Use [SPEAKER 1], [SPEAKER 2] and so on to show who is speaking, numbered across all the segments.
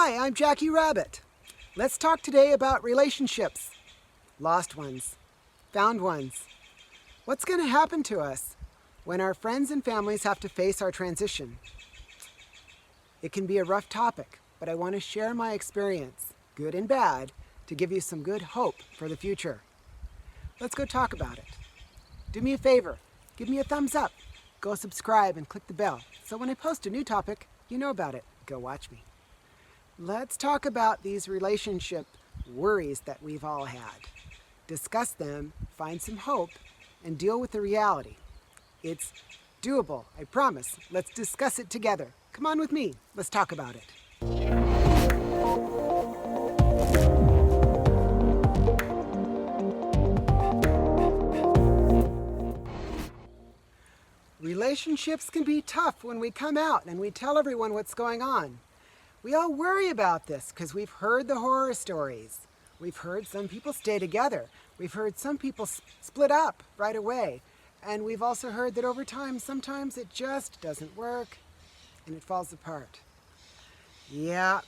[SPEAKER 1] Hi, I'm Jackie Rabbit. Let's talk today about relationships. Lost ones, found ones. What's going to happen to us when our friends and families have to face our transition? It can be a rough topic, but I want to share my experience, good and bad, to give you some good hope for the future. Let's go talk about it. Do me a favor, give me a thumbs up. Go subscribe and click the bell so when I post a new topic, you know about it. Go watch me. Let's talk about these relationship worries that we've all had. Discuss them, find some hope, and deal with the reality. It's doable, I promise. Let's discuss it together. Come on with me. Let's talk about it. Relationships can be tough when we come out and we tell everyone what's going on. We all worry about this because we've heard the horror stories. We've heard some people stay together. We've heard some people split up right away. And we've also heard that over time, sometimes it just doesn't work and it falls apart. Yeah,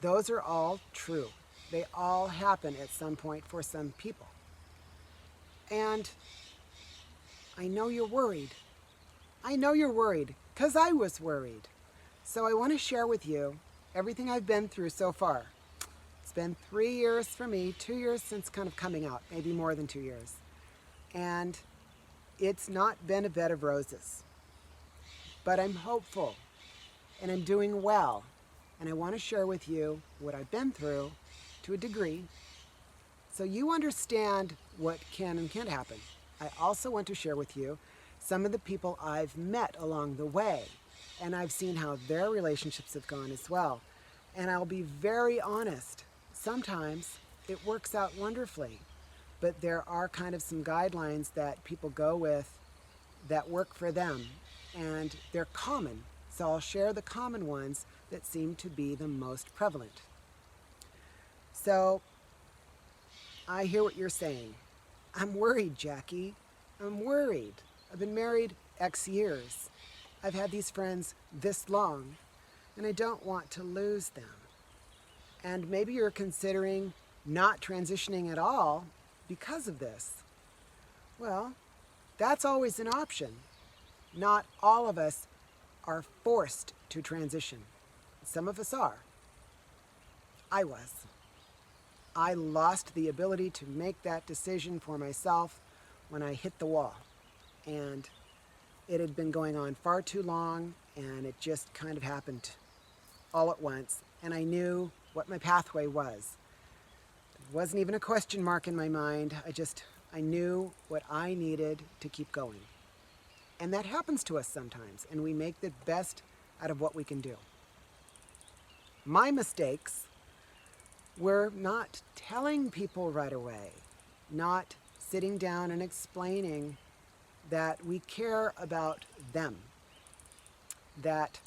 [SPEAKER 1] those are all true. They all happen at some point for some people. And I know you're worried. I know you're worried because I was worried. So I want to share with you everything I've been through so far. It's been 3 years for me, 2 years since kind of coming out, maybe more than 2 years. And it's not been a bed of roses. But I'm hopeful and I'm doing well. And I want to share with you what I've been through to a degree so you understand what can and can't happen. I also want to share with you some of the people I've met along the way. And I've seen how their relationships have gone as well. And I'll be very honest, sometimes it works out wonderfully, but there are kind of some guidelines that people go with that work for them, and they're common. So I'll share the common ones that seem to be the most prevalent. So I hear what you're saying. I'm worried, Jackie. I'm worried. I've been married X years. I've had these friends this long, and I don't want to lose them. And maybe you're considering not transitioning at all because of this. Well, that's always an option. Not all of us are forced to transition. Some of us are. I was. I lost the ability to make that decision for myself when I hit the wall. And it had been going on far too long, and it just kind of happened all at once. And I knew what my pathway was. It wasn't even a question mark in my mind. I knew what I needed to keep going. And that happens to us sometimes, and we make the best out of what we can do. My mistakes were not telling people right away, not sitting down and explaining that we care about them, that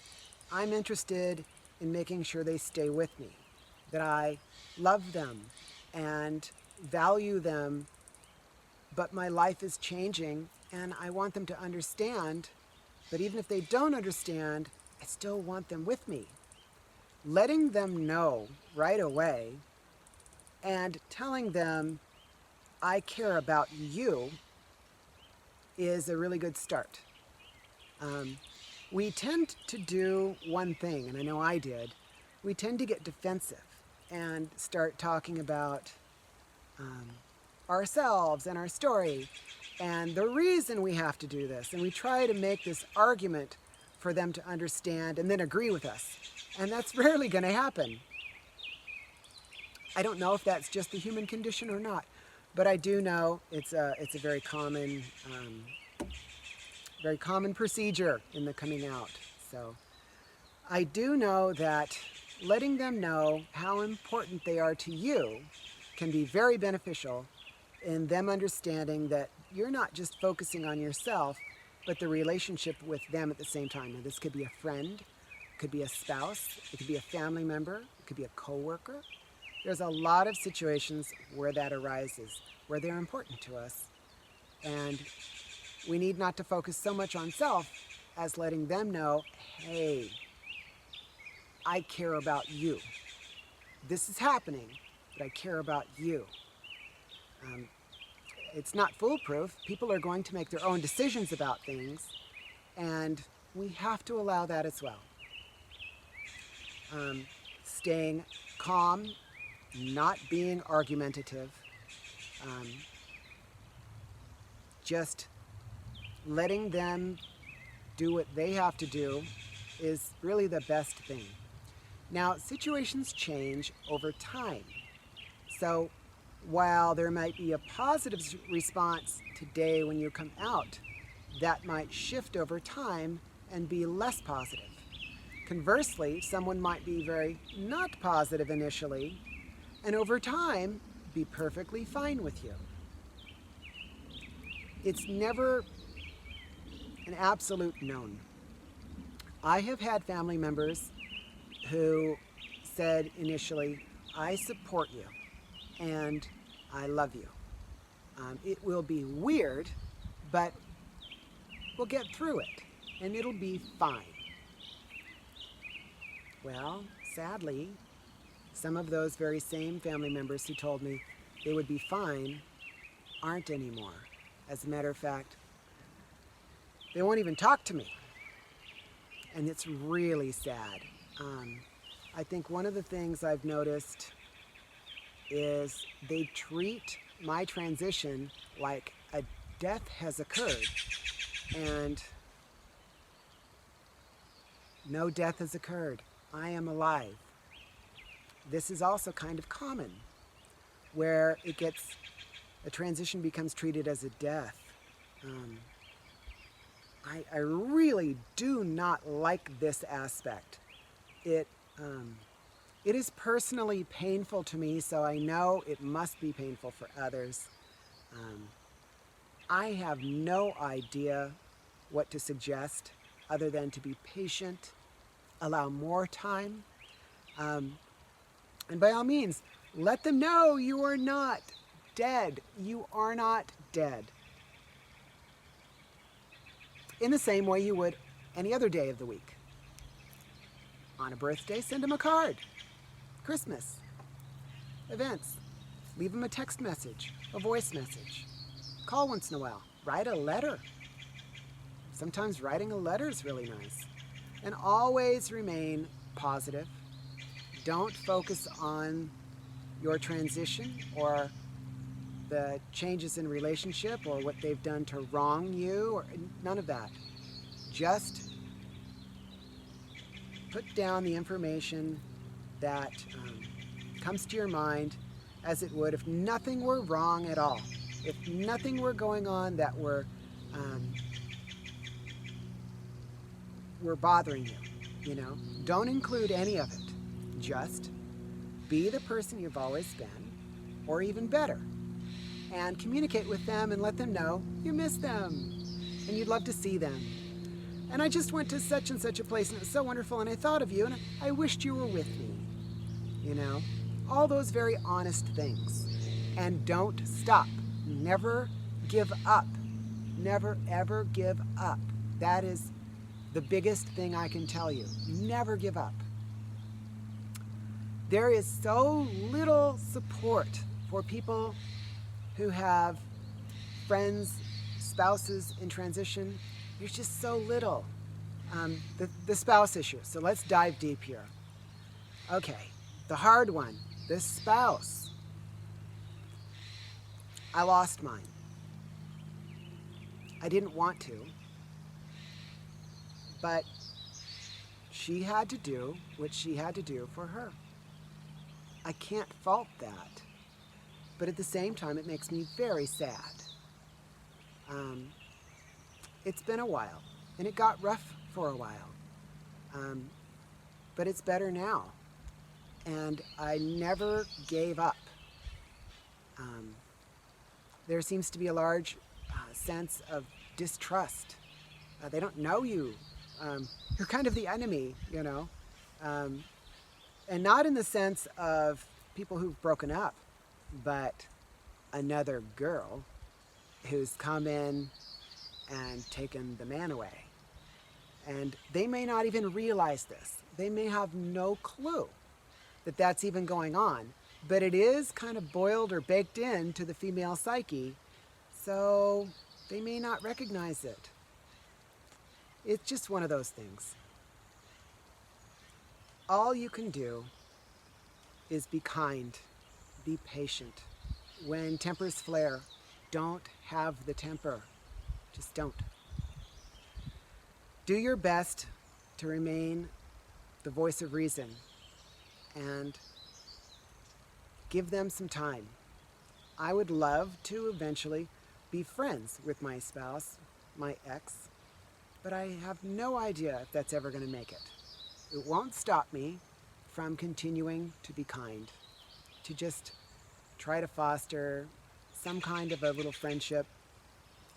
[SPEAKER 1] I'm interested in making sure they stay with me, that I love them and value them, but my life is changing and I want them to understand, but even if they don't understand, I still want them with me. Letting them know right away and telling them I care about you is a really good start. We tend to do one thing, and I know I did. We tend to get defensive and start talking about ourselves and our story and the reason we have to do this. And we try to make this argument for them to understand and then agree with us. And that's rarely going to happen. I don't know if that's just the human condition or not, but I do know it's a very common procedure in the coming out. So I do know that letting them know how important they are to you can be very beneficial in them understanding that you're not just focusing on yourself, but the relationship with them at the same time. Now, this could be a friend, it could be a spouse, it could be a family member, it could be a coworker. There's a lot of situations where that arises, where they're important to us. And we need not to focus so much on self as letting them know, hey, I care about you. this is happening, but I care about you. It's not foolproof. People are going to make their own decisions about things, and we have to allow that as well. Staying calm, not being argumentative, just letting them do what they have to do is really the best thing. Now, situations change over time. So while there might be a positive response today when you come out, that might shift over time and be less positive. Conversely, someone might be very not positive initially, and over time be perfectly fine with you. It's never an absolute known. I have had family members who said initially, I support you and I love you. It will be weird, but we'll get through it and it'll be fine. Well, sadly, some of those very same family members who told me they would be fine aren't anymore. As a matter of fact, they won't even talk to me. And it's really sad. I think one of the things I've noticed is they treat my transition like a death has occurred. And no death has occurred. I am alive. This is also kind of common, where a transition becomes treated as a death. I really do not like this aspect. It is personally painful to me, so I know it must be painful for others. I have no idea what to suggest other than to be patient, allow more time, and by all means, let them know you are not dead. You are not dead. In the same way you would any other day of the week. On a birthday, send them a card. Christmas, events, leave them a text message, a voice message. Call once in a while. Write a letter. Sometimes writing a letter is really nice. And always remain positive. Don't focus on your transition or the changes in relationship or what they've done to wrong you, or none of that. Just put down the information that comes to your mind as it would if nothing were wrong at all. If nothing were going on that were bothering you, don't include any of it. Just be the person you've always been, or even better. And communicate with them and let them know you miss them and you'd love to see them. And I just went to such and such a place and it was so wonderful and I thought of you and I wished you were with me. All those very honest things. And don't stop. Never give up. Never, ever give up. That is the biggest thing I can tell you. Never give up. There is so little support for people who have friends, spouses in transition. There's just so little. The spouse issue. So let's dive deep here. Okay, the hard one, the spouse. I lost mine. I didn't want to, but she had to do what she had to do for her. I can't fault that. But at the same time, it makes me very sad. It's been a while, and it got rough for a while. But it's better now. And I never gave up. There seems to be a large sense of distrust. They don't know you. You're kind of the enemy, And not in the sense of people who've broken up, but another girl who's come in and taken the man away. And they may not even realize this. They may have no clue. that that's even going on. But it is kind of boiled or baked into the female psyche, so they may not recognize it. It's just one of those things. All you can do is be kind, be patient. When tempers flare, don't have the temper. Just don't. Do your best to remain the voice of reason and give them some time. I would love to eventually be friends with my spouse, my ex, but I have no idea if that's ever going to make it. It won't stop me from continuing to be kind, to just try to foster some kind of a little friendship,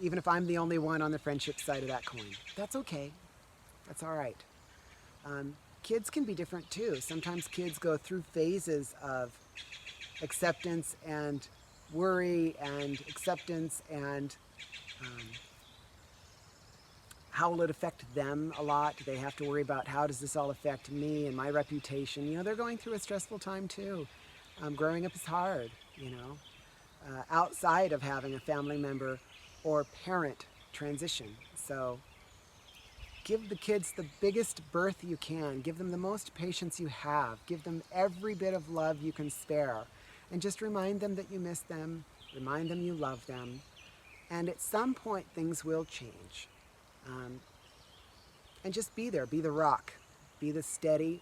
[SPEAKER 1] even if I'm the only one on the friendship side of that coin. That's okay. That's all right. Kids can be different too. Sometimes kids go through phases of acceptance and worry and acceptance and how will it affect them a lot? Do they have to worry about how does this all affect me and my reputation? You know, they're going through a stressful time too. Growing up is hard, you know, outside of having a family member or parent transition. So give the kids the biggest birth you can. Give them the most patience you have. Give them every bit of love you can spare. And just remind them that you miss them. Remind them you love them. And at some point, things will change. And just be there. Be the rock. Be the steady,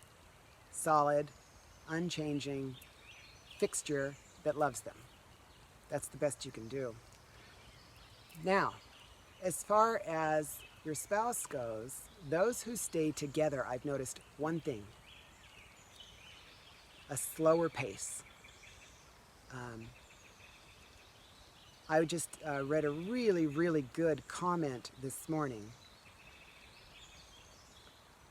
[SPEAKER 1] solid, unchanging fixture that loves them. That's the best you can do. Now, as far as your spouse goes, those who stay together, I've noticed one thing: a slower pace. I just read a really, really good comment this morning,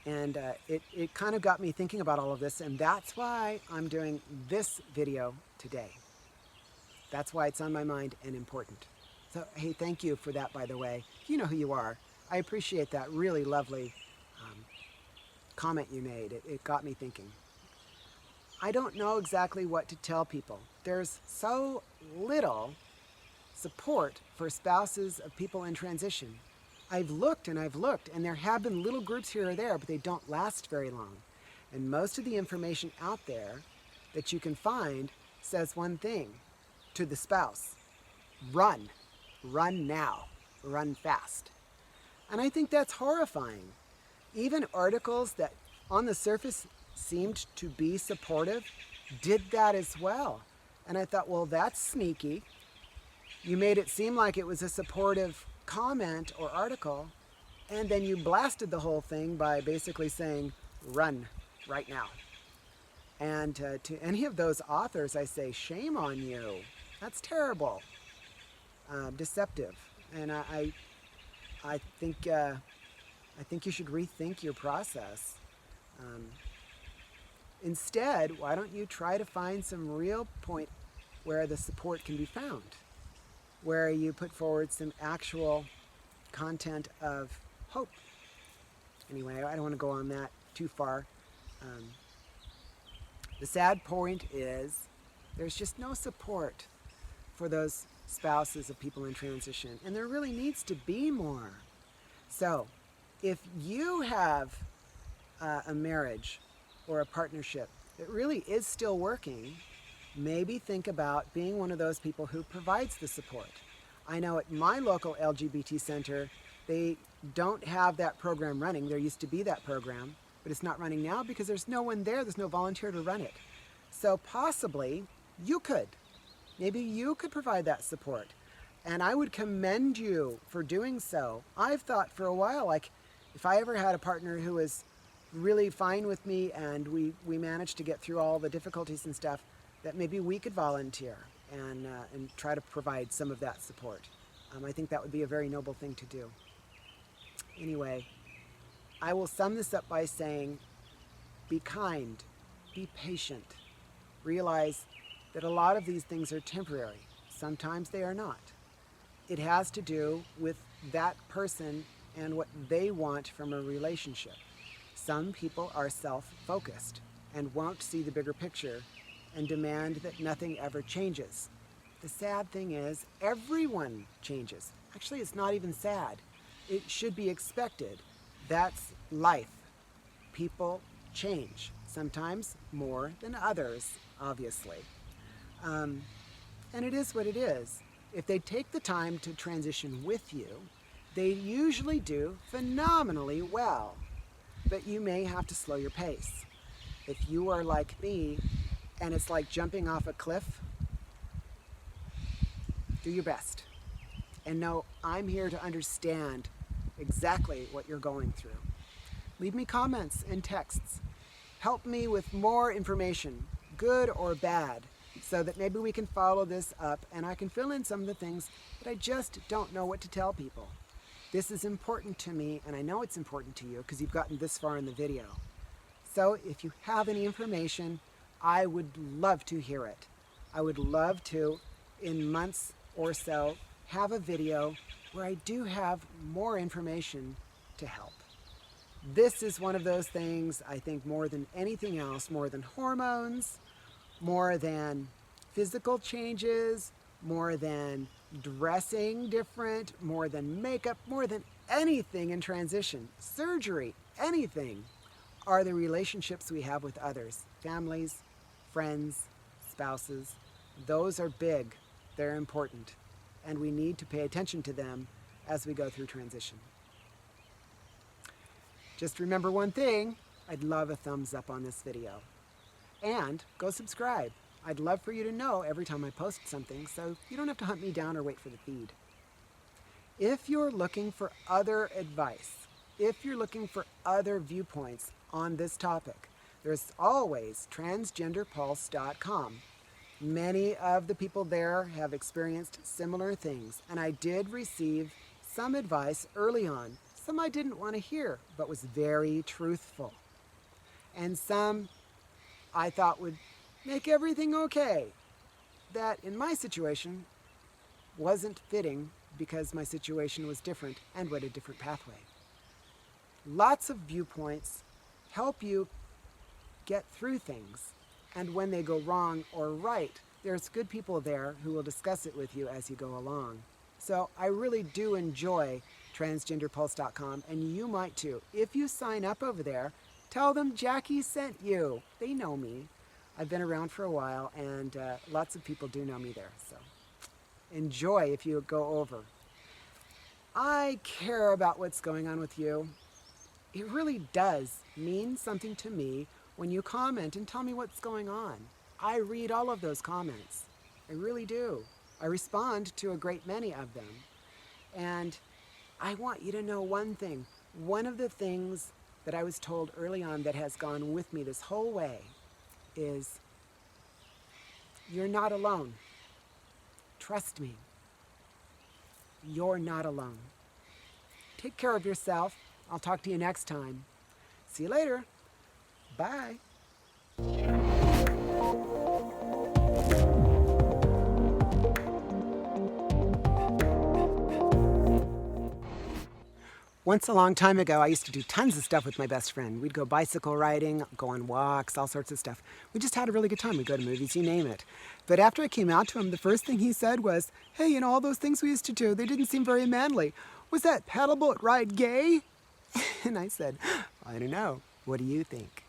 [SPEAKER 1] and it kind of got me thinking about all of this, and that's why I'm doing this video today. That's why it's on my mind and important. So, hey, thank you for that, by the way. You know who you are. I appreciate that really lovely comment you made. It got me thinking. I don't know exactly what to tell people. There's so little support for spouses of people in transition. I've looked, and there have been little groups here or there, but they don't last very long. And most of the information out there that you can find says one thing to the spouse: run. Run now. Run fast. And I think that's horrifying. Even articles that on the surface seemed to be supportive did that as well. And I thought, well, that's sneaky. You made it seem like it was a supportive comment or article, and then you blasted the whole thing by basically saying, run right now. And to any of those authors, I say, shame on you. That's terrible. Deceptive. And I think you should rethink your process. Instead, why don't you try to find some real point where the support can be found, where you put forward some actual content of hope. Anyway, I don't want to go on that too far. The sad point is there's just no support for those spouses of people in transition, and there really needs to be more. So if you have a marriage or a partnership that really is still working, maybe think about being one of those people who provides the support. I know at my local LGBT center, they don't have that program running. There used to be that program, but it's not running now because there's no one there. There's no volunteer to run it. So possibly you could. Maybe you could provide that support. And I would commend you for doing so. I've thought for a while, like, if I ever had a partner who was really fine with me and we managed to get through all the difficulties and stuff, that maybe we could volunteer and try to provide some of that support. I think that would be a very noble thing to do. Anyway, I will sum this up by saying, be kind, be patient, realize that a lot of these things are temporary. Sometimes they are not. It has to do with that person and what they want from a relationship. Some people are self-focused. and won't see the bigger picture and demand that nothing ever changes. The sad thing is, everyone changes. Actually, it's not even sad. It should be expected. That's life. People change, sometimes more than others, obviously. And it is what it is. If they take the time to transition with you, they usually do phenomenally well. But you may have to slow your pace. If you are like me, and it's like jumping off a cliff, do your best. And know I'm here to understand exactly what you're going through. Leave me comments and texts. Help me with more information, good or bad, so that maybe we can follow this up and I can fill in some of the things that I just don't know what to tell people. This is important to me, and I know it's important to you because you've gotten this far in the video. So if you have any information, I would love to hear it. I would love to, in months or so, have a video where I do have more information to help. This is one of those things, I think, more than anything else, more than hormones, more than physical changes, more than dressing different, more than makeup, more than anything in transition, surgery, anything, are the relationships we have with others, families, friends, spouses. Those are big, they're important, and we need to pay attention to them as we go through transition. Just remember one thing, I'd love a thumbs up on this video. And go subscribe. I'd love for you to know every time I post something, so you don't have to hunt me down or wait for the feed. If you're looking for other advice, if you're looking for other viewpoints on this topic, there's always transgenderpulse.com. Many of the people there have experienced similar things, and I did receive some advice early on. Some I didn't want to hear, but was very truthful. And some I thought would make everything okay. That in my situation wasn't fitting because my situation was different and went a different pathway. Lots of viewpoints help you get through things. And when they go wrong or right, there's good people there who will discuss it with you as you go along. So I really do enjoy transgenderpulse.com, and you might too. If you sign up over there, tell them Jackie sent you. They know me. I've been around for a while, and lots of people do know me there. So enjoy if you go over. I care about what's going on with you. It really does mean something to me when you comment and tell me what's going on. I read all of those comments. I really do. I respond to a great many of them. And I want you to know one thing. One of the things that I was told early on that has gone with me this whole way is you're not alone. Trust me. You're not alone. Take care of yourself. I'll talk to you next time. See you later. Bye. Once a long time ago, I used to do tons of stuff with my best friend. We'd go bicycle riding, go on walks, all sorts of stuff. We just had a really good time. We'd go to movies, you name it. But after I came out to him, the first thing he said was, "Hey, you know, all those things we used to do, they didn't seem very manly. Was that paddleboat ride gay?" And I said, "I don't know. What do you think?"